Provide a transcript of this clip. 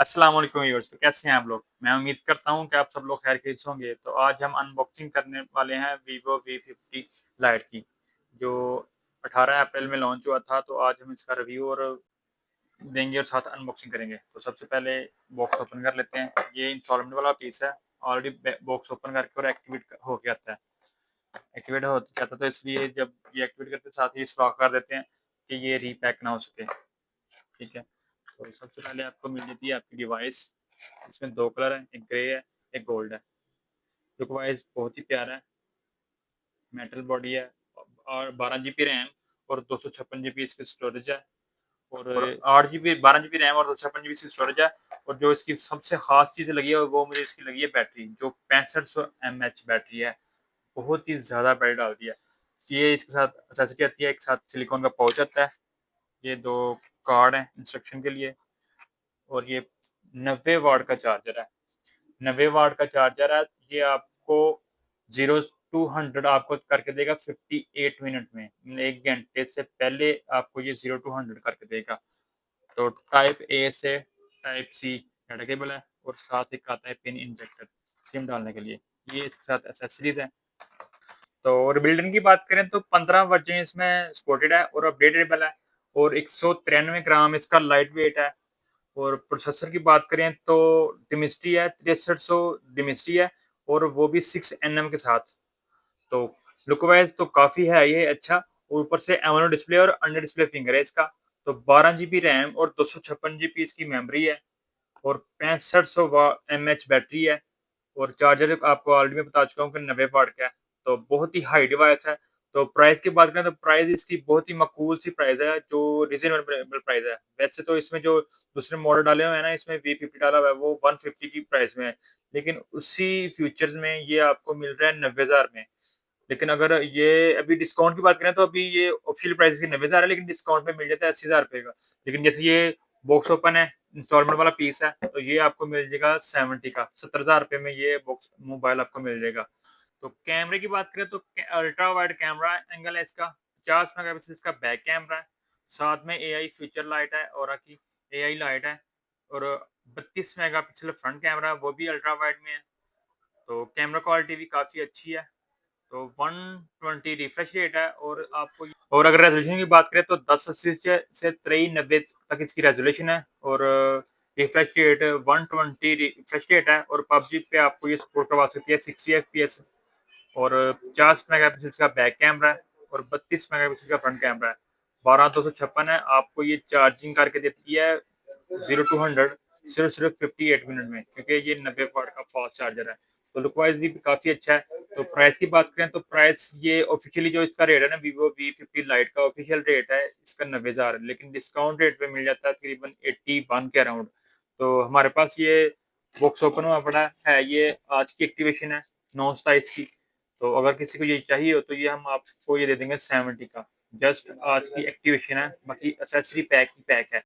अस्सलाम वालेकुम व्यूअर्स, तो कैसे हैं आप लोग? मैं उम्मीद करता हूँ कि आप सब लोग खैर-खैरियत से होंगे। तो आज हम अनबॉक्सिंग करने वाले हैं वीवो वी50 लाइट की, जो 18 अप्रैल में लॉन्च हुआ था। तो आज हम इसका रिव्यू और देंगे और साथ अनबॉक्सिंग करेंगे। तो सबसे पहले बॉक्स ओपन कर लेते हैं। ये इंस्टॉलमेंट वाला पीस है। ऑलरेडी बॉक्स ओपन करके और एक्टिवेट होके आता है। एक्टिवेट हो जाता है तो इसलिए जब ये एक्टिवेट करते साथ ही स्टॉक कर देते हैं कि ये रीपैक ना हो सके। ठीक है। तो सबसे पहले आपको मिल जाती है आपकी डिवाइस। इसमें 2 कलर हैं, एक ग्रे है, एक गोल्ड है। लुक वाइज़ बहुत ही प्यारा है, मेटल बॉडी है और 12 जीबी रैम और 256 जीबी इसकी स्टोरेज है और 8 जीबी 12 जीबी रैम और 256 जीबी इसकी स्टोरेज है। और जो इसकी सबसे ख़ास चीज़ लगी है वो मुझे इसकी लगी है बैटरी, जो 6500 एमएच बैटरी है। बहुत ही ज़्यादा बैटरी डालती है। ये इसके साथ एक्सेसरी आती है, एक साथ सिलिकॉन का पाउच आता है। ये 2 कार्ड हैं इंस्ट्रक्शन के लिए और ये 90 वाट का चार्जर है। 90 वाट का चार्जर है। ये आपको 0 टू 100 आपको करके देगा 58 मिनट में। 1 घंटे से पहले आपको ये 0 टू 100 करके देगा। तो टाइप ए से टाइप सी डाटा केबल है और साथ एक आता है पिन इंजेक्टर सिम डालने के लिए। ये इसके साथ एक्सेसरीज़ हैं। तो और बिल्डिंग की बात करें तो 15 वर्जन इसमें सपोर्टेड है और अपडेटेबल है और 193 ग्राम इसका लाइट वेट है। और प्रोसेसर की बात करें तो डिमेंसिटी है 6300 डिमेंसिटी है और वो भी 6 एनएम के साथ। तो लुक वाइज तो काफ़ी है ये अच्छा। और ऊपर से एमोलेड डिस्प्ले और अंडर डिस्प्ले फिंगर है इसका। तो 12 जीबी रैम और 256 जीबी इसकी मेमोरी है और 6500 एमएच बैटरी है। और चार्जर आपको ऑलरेडी मैं बता चुका हूँ कि 90 वाट का है। तो बहुत ही हाई डिवाइस है। तो प्राइस की बात करें तो प्राइस इसकी बहुत ही मकबूल सी प्राइस है, जो रीज़नेबल प्राइस है। वैसे तो इसमें जो दूसरे मॉडल डाले हुए हैं ना, इसमें वी50 डाला हुआ है वो 150 की प्राइस में है। लेकिन उसी फीचर्स में ये आपको मिल रहा है 90,000 में। लेकिन अगर ये अभी डिस्काउंट की बात करें तो अभी ये ऑफिशियल प्राइस इसकी 90,000 है, लेकिन डिस्काउंट में मिल जाता है 80,000 रुपए का। लेकिन जैसे ये बॉक्स ओपन है, इंस्टॉलमेंट वाला पीस है, तो ये आपको मिल जाएगा 70 का, 70,000 रुपए में ये बॉक्स मोबाइल आपको मिल जाएगा। तो कैमरे की बात करें तो अल्ट्रा वाइड कैमरा एंगल है इसका। 50 मेगापिक्सल इसका बैक कैमरा है। साथ में एआई फीचर लाइट है, ऑरा की एआई लाइट है और 32 मेगापिक्सल फ्रंट कैमरा है, वो भी अल्ट्रा वाइड में है। तो कैमरा क्वालिटी भी काफ़ी अच्छी है। तो 120 रिफ्रेश रेट है और आपको और अगर रेजोल्यूशन की बात करें तो 1080 से 2390 तक इसकी रेजोल्यूशन है और रिफ्रेश रेट 120 रिफ्रेश रेट है और पबजी पे आपको ये सपोर्ट करवा सकती है 60 एफपीएस और 50 मेगापिक्सल का बैक कैमरा है और 32 मेगापिक्सल का फ्रंट कैमरा है। 12256 है। आपको ये चार्जिंग करके देती है 0 टू 100 सिर्फ 58 मिनट में, क्योंकि ये 90 वाट का फास्ट चार्जर है। तो लुक वाइज भी काफ़ी अच्छा है। तो प्राइस की बात करें तो प्राइस ये ऑफिशियली जो इसका रेट है ना, वीवो वी50 लाइट का ऑफिशियल रेट है इसका 90,000, लेकिन डिस्काउंट रेट पे मिल जाता है तकरीबन 81 के अराउंड। तो हमारे पास ये बॉक्स ओपन हुआ पड़ा है। ये आज की एक्टिवेशन है 9 की। तो अगर किसी को ये चाहिए हो तो ये हम आपको ये दे देंगे 70 का। जस्ट आज की एक्टिवेशन है, बाकी एक्सेसरी पैक ही पैक है।